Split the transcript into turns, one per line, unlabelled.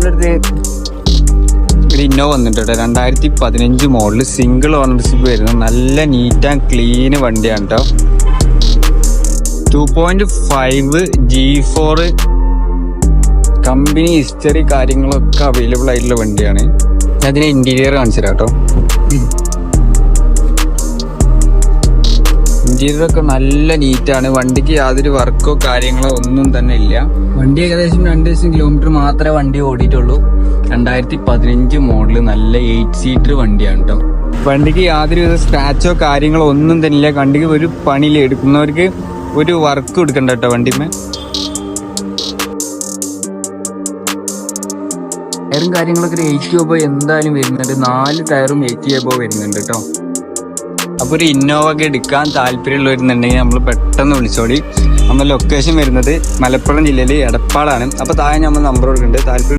നമ്മളടുത്ത് ഒരു ഇന്നോവ വന്നിട്ടുണ്ട് 2015 മോഡല് സിംഗിൾ ഓണർഷിപ്പ് വരുന്ന നല്ല നീറ്റ് ആൻഡ് ക്ലീൻ വണ്ടിയാണ് കേട്ടോ. 2.5 G4 കമ്പനി ഹിസ്റ്ററി കാര്യങ്ങളൊക്കെ അവൈലബിൾ ആയിട്ടുള്ള വണ്ടിയാണ്. അതിന് ഇന്റീരിയർ കാണിച്ചു തരാം കേട്ടോ. ഇന്റീരിയർ ഒക്കെ നല്ല നീറ്റാണ്. വണ്ടിക്ക് യാതൊരു വർക്കോ കാര്യങ്ങളോ ഒന്നും തന്നെ ഇല്ല. വണ്ടി ഏകദേശം 2,000 കിലോമീറ്റർ മാത്രമേ വണ്ടി ഓടിയിട്ടുള്ളൂ. 2015 മോഡല് നല്ല 8 സീറ്റർ വണ്ടിയാണ് കേട്ടോ. വണ്ടിക്ക് യാതൊരു വിധ സ്ക്രാച്ചോ കാര്യങ്ങളോ ഒന്നും തന്നെ ഇല്ല. വണ്ടിക്ക് ഒരു പണിയില്ല. എടുക്കുന്നവർക്ക് ഒരു വർക്ക് കൊടുക്കണ്ട കേട്ടോ വണ്ടിമേ. ടയറും കാര്യങ്ങളൊക്കെ ഒരു 80 എബോ എന്തായാലും വരുന്നുണ്ട്. 4 ടയറും 80 എബോ വരുന്നുണ്ട് കേട്ടോ. അപ്പോൾ ഒരു ഇന്നോവ ഒക്കെ എടുക്കാൻ താല്പര്യമുള്ളവരുന്നുണ്ടെങ്കിൽ നമ്മൾ പെട്ടെന്ന് വിളിച്ചോളി. നമ്മുടെ ലൊക്കേഷൻ വരുന്നത് മലപ്പുറം ജില്ലയിൽ എടപ്പാളാണ്. അപ്പോൾ താഴെ നമ്മൾ നമ്പർ കൊടുക്കുന്നുണ്ട്. താല്പര്യം